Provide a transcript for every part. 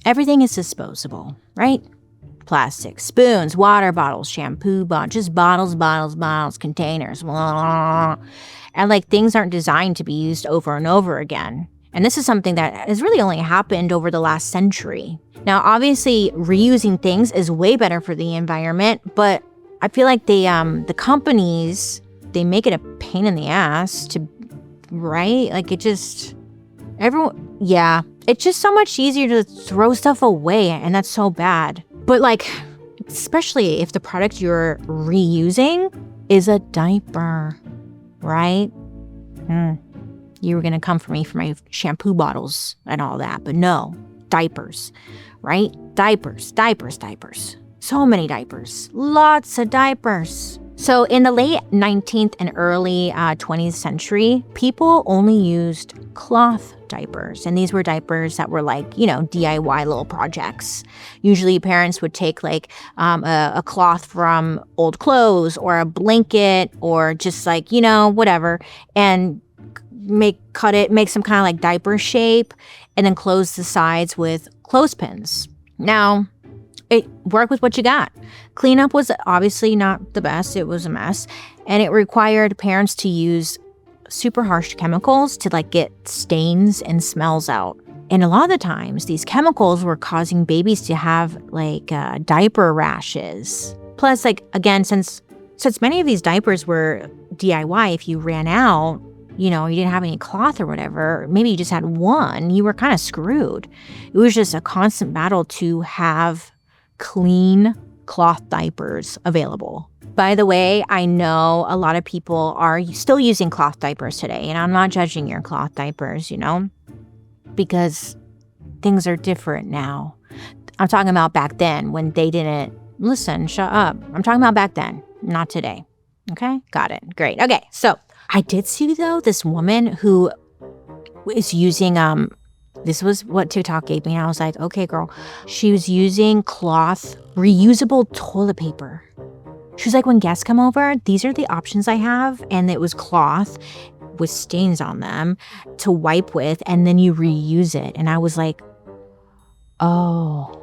everything is disposable, right? Plastic, spoons, water bottles, shampoo bottles, just bottles, containers, blah. And like things aren't designed to be used over and over again. And this is something that has really only happened over the last century. Now, obviously, reusing things is way better for the environment, but I feel like the companies, they make it a pain in the ass to, right? Like it's just so much easier to throw stuff away, and that's so bad. But like, especially if the product you're reusing is a diaper, right? You were going to come for me for my shampoo bottles and all that, but no, diapers, right? Diapers. So many diapers, lots of diapers. So in the late 19th and early 20th century, people only used cloth diapers. And these were diapers that were like, DIY little projects. Usually parents would take like a cloth from old clothes or a blanket or just like, whatever, and make some kind of like diaper shape and then close the sides with clothespins. Now, it worked with what you got. Cleanup was obviously not the best. It was a mess. And it required parents to use super harsh chemicals to like get stains and smells out. And a lot of the times, these chemicals were causing babies to have like diaper rashes. Plus, like, again, since many of these diapers were DIY, if you ran out, you didn't have any cloth or whatever, maybe you just had one, you were kind of screwed. It was just a constant battle to have clean cloth diapers available. By the way, I know a lot of people are still using cloth diapers today, and I'm not judging your cloth diapers, because things are different now. I'm talking about back then when they didn't listen, shut up. I'm talking about back then, not today. Okay? Got it. Great. Okay, so I did see, though, this woman who is using, this was what TikTok gave me, and I was like, okay, girl. She was using cloth, reusable toilet paper. She was like, when guests come over, these are the options I have, and it was cloth with stains on them to wipe with, and then you reuse it. And I was like, oh.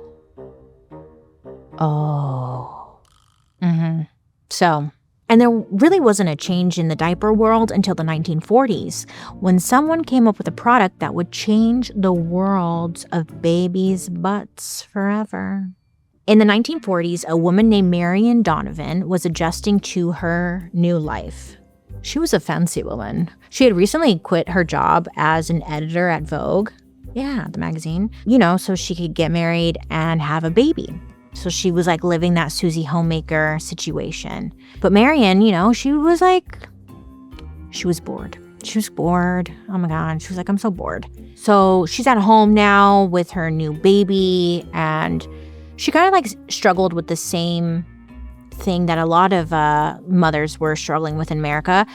So, and there really wasn't a change in the diaper world until the 1940s, when someone came up with a product that would change the worlds of babies' butts forever. In the 1940s, a woman named Marion Donovan was adjusting to her new life. She was a fancy woman. She had recently quit her job as an editor at Vogue, the magazine, so she could get married and have a baby. So she was like living that Susie Homemaker situation. But Marion, she was bored. She was bored. Oh my God. She was like, I'm so bored. So she's at home now with her new baby, and she kind of like struggled with the same thing that a lot of mothers were struggling with in America,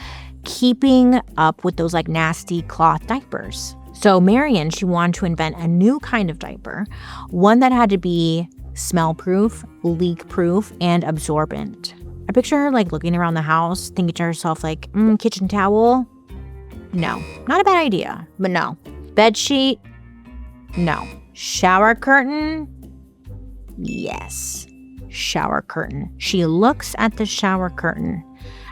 keeping up with those like nasty cloth diapers. So Marion, she wanted to invent a new kind of diaper, one that had to be smell-proof, leak-proof, and absorbent. I picture her like looking around the house, thinking to herself like, kitchen towel? No. Not a bad idea, but no. Bed sheet? No. Shower curtain? Yes. Shower curtain. She looks at the shower curtain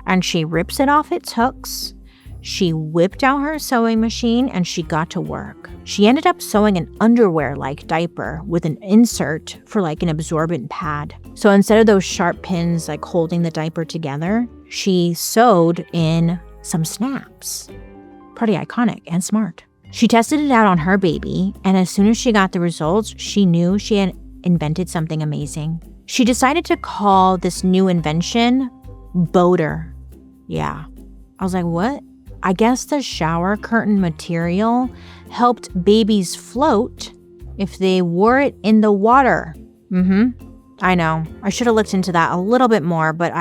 and she rips it off its hooks. She whipped out her sewing machine and she got to work. She ended up sewing an underwear-like diaper with an insert for like an absorbent pad. So instead of those sharp pins like holding the diaper together, she sewed in some snaps. Pretty iconic and smart. She tested it out on her baby, and as soon as she got the results, she knew she had invented something amazing. She decided to call this new invention Boater. Yeah. I was like, what? I guess the shower curtain material helped babies float if they wore it in the water. I know. I should have looked into that a little bit more, but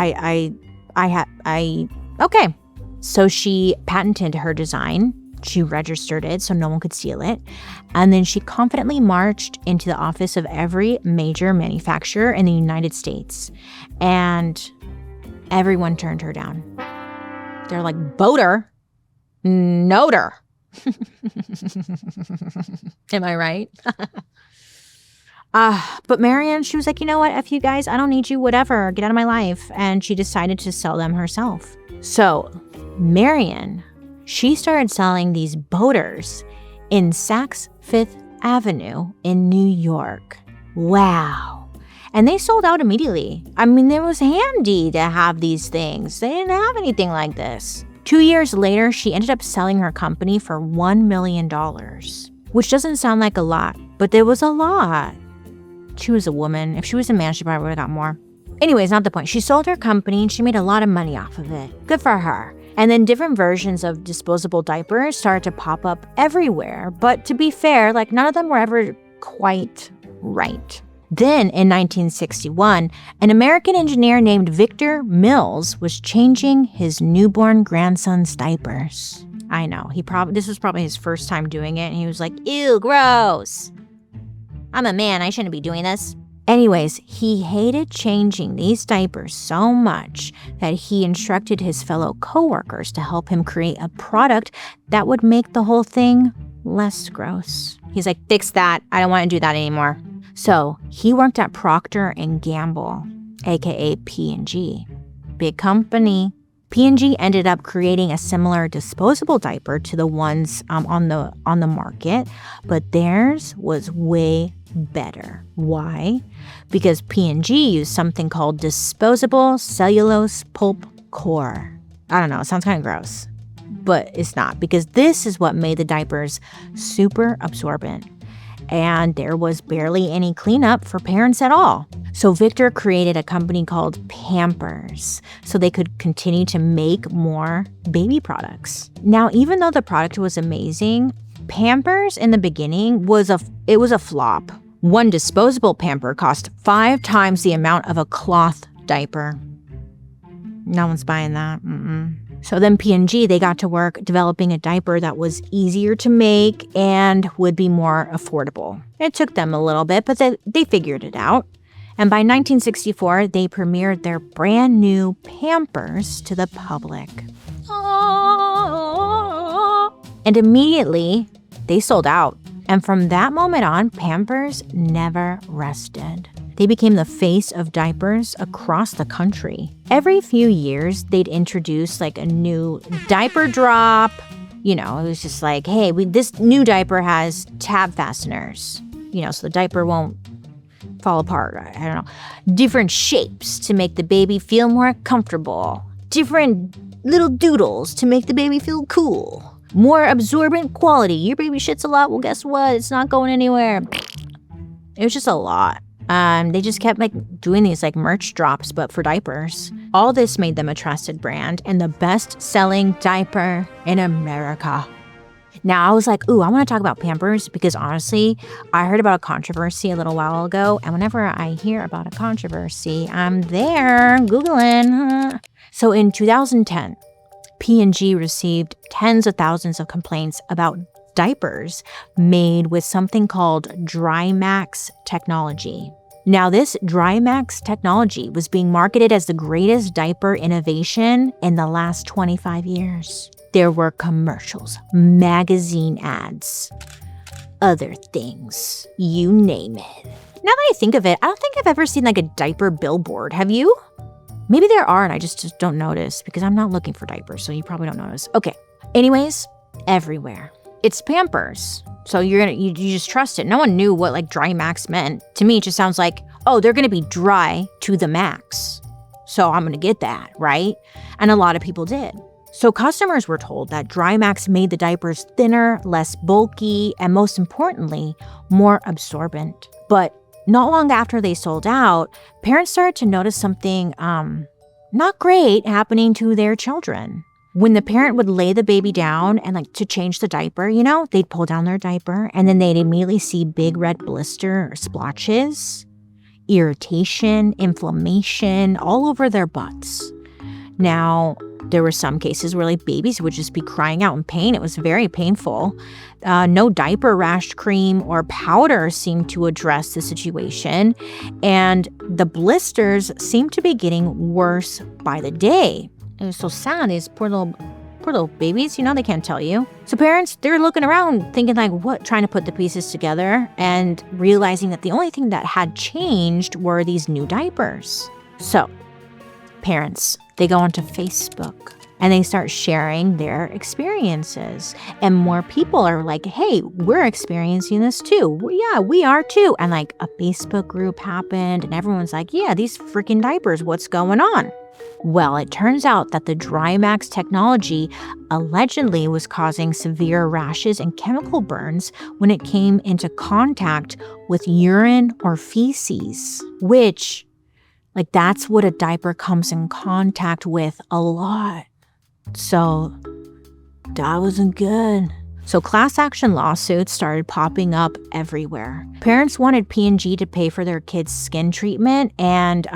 okay. So she patented her design. She registered it so no one could steal it. And then she confidently marched into the office of every major manufacturer in the United States. And everyone turned her down. They're like, Boater? Noter. Am I right? But Marion, she was like, you know what? F you guys. I don't need you. Whatever. Get out of my life. And she decided to sell them herself. So Marion, she started selling these boaters in Saks Fifth Avenue in New York. Wow. And they sold out immediately. I mean, it was handy to have these things. They didn't have anything like this. 2 years later, she ended up selling her company for $1 million, which doesn't sound like a lot, but there was a lot. She was a woman. If she was a man, she probably would have got more. Anyways, not the point. She sold her company and she made a lot of money off of it. Good for her. And then different versions of disposable diapers started to pop up everywhere. But to be fair, like none of them were ever quite right. Then in 1961, an American engineer named Victor Mills was changing his newborn grandson's diapers. I know, this was probably his first time doing it, and he was like, ew, gross. I'm a man, I shouldn't be doing this. Anyways, he hated changing these diapers so much that he instructed his fellow coworkers to help him create a product that would make the whole thing less gross. He's like, fix that. I don't want to do that anymore. So he worked at Procter & Gamble, aka P&G. Big company. P&G ended up creating a similar disposable diaper to the ones on the market, but theirs was way better. Why? Because P&G used something called disposable cellulose pulp core. I don't know, it sounds kind of gross, but it's not, because this is what made the diapers super absorbent. And there was barely any cleanup for parents at all. So Victor created a company called Pampers so they could continue to make more baby products. Now, even though the product was amazing, Pampers in the beginning was a flop. One disposable Pamper cost 5 times the amount of a cloth diaper. No one's buying that. So then P&G, they got to work developing a diaper that was easier to make and would be more affordable. It took them a little bit, but they figured it out. And by 1964, they premiered their brand new Pampers to the public. And immediately, they sold out. And from that moment on, Pampers never rested. They became the face of diapers across the country. Every few years, they'd introduce like a new diaper drop. You know, it was just like, hey, this new diaper has tab fasteners, so the diaper won't fall apart. I don't know. Different shapes to make the baby feel more comfortable. Different little doodles to make the baby feel cool. More absorbent quality. Your baby shits a lot. Well, guess what? It's not going anywhere. It was just a lot. They just kept doing these merch drops, but for diapers. All this made them a trusted brand and the best-selling diaper in America. Now, I was like, ooh, I want to talk about Pampers because honestly, I heard about a controversy a little while ago. And whenever I hear about a controversy, I'm there Googling. So in 2010, P&G received tens of thousands of complaints about diapers made with something called Drymax technology. Now, this Drymax technology was being marketed as the greatest diaper innovation in the last 25 years. There were commercials, magazine ads, other things, you name it. Now that I think of it, I don't think I've ever seen a diaper billboard. Have you? Maybe there are and I just don't notice because I'm not looking for diapers, so you probably don't notice. Okay. Anyways, everywhere. It's Pampers. So you just trust it. No one knew what Drymax meant. To me, it just sounds like, oh, they're gonna be dry to the max. So I'm gonna get that, right? And a lot of people did. So customers were told that Drymax made the diapers thinner, less bulky, and most importantly, more absorbent. But not long after they sold out, parents started to notice something not great happening to their children. When the parent would lay the baby down and to change the diaper, they'd pull down their diaper and then they'd immediately see big red blister or splotches, irritation, inflammation all over their butts. Now, there were some cases where babies would just be crying out in pain. It was very painful. No diaper rash cream or powder seemed to address the situation. And the blisters seemed to be getting worse by the day. It was so sad. These poor little Poor little babies, they can't tell you. So parents, they're looking around thinking like, what, trying to put the pieces together and realizing that the only thing that had changed were these new diapers. So parents, they go onto Facebook and they start sharing their experiences. And more people are like, hey, we're experiencing this too. Yeah, we are too. And like a Facebook group happened and everyone's like, yeah, these freaking diapers, what's going on? Well, it turns out that the Drymax technology allegedly was causing severe rashes and chemical burns when it came into contact with urine or feces, which, like, that's what a diaper comes in contact with a lot. So that wasn't good. So class action lawsuits started popping up everywhere. Parents wanted P&G to pay for their kids' skin treatment and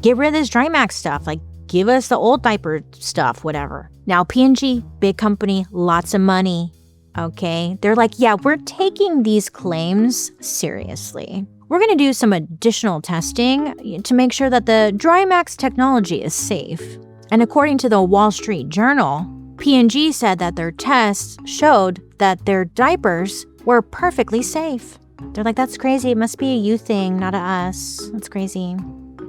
get rid of this Drymax stuff. Like, give us the old diaper stuff, whatever. Now, P&G, big company, lots of money, okay? They're like, yeah, we're taking these claims seriously. We're going to do some additional testing to make sure that the Drymax technology is safe. And according to the Wall Street Journal, P&G said that their tests showed that their diapers were perfectly safe. They're like, that's crazy. It must be a you thing, not a us. That's crazy.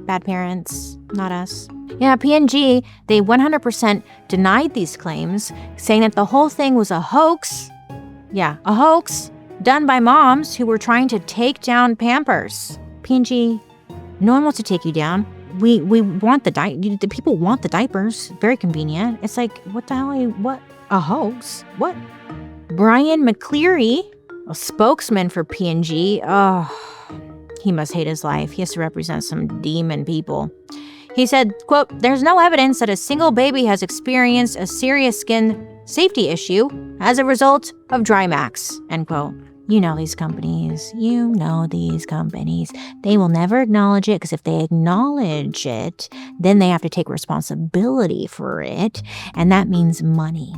Bad parents, not us. Yeah, P&G, they 100% denied these claims, saying that the whole thing was a hoax. Yeah, a hoax done by moms who were trying to take down Pampers. P&G, no one wants to take you down. We want the people want the diapers. Very convenient. It's like, what the hell? What? A hoax? What? Brian McCleary, a spokesman for P&G. Oh, he must hate his life. He has to represent some demon people. He said, quote, there's no evidence that a single baby has experienced a serious skin safety issue as a result of Drymax, end quote. You know these companies. They will never acknowledge it because if they acknowledge it, then they have to take responsibility for it. And that means money.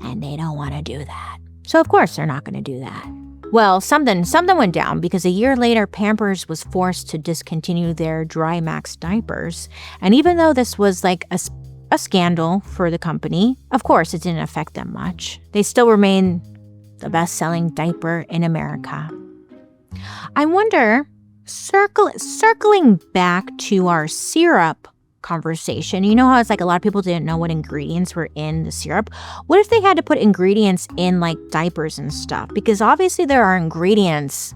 And they don't want to do that. So of course they're not going to do that. Well, something went down because a year later, Pampers was forced to discontinue their Drymax diapers. And even though this was like a scandal for the company, of course it didn't affect them much. They still remain the best-selling diaper in America. I wonder, circling back to our syrup conversation, you know how it's like a lot of people didn't know what ingredients were in the syrup? What if they had to put ingredients in like diapers and stuff? Because obviously there are ingredients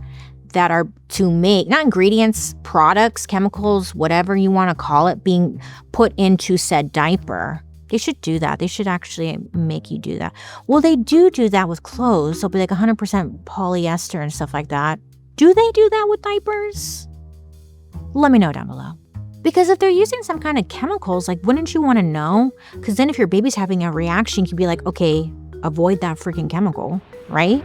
that are to make, not ingredients, products, chemicals, whatever you want to call it, being put into said diaper. They should do that. They should actually make you do that. Well, they do that with clothes. They'll be like 100% polyester and stuff like that. Do they do that with diapers? Let me know down below. Because if they're using some kind of chemicals, like, wouldn't you want to know? Because then if your baby's having a reaction, you'd be like, okay, avoid that freaking chemical, right?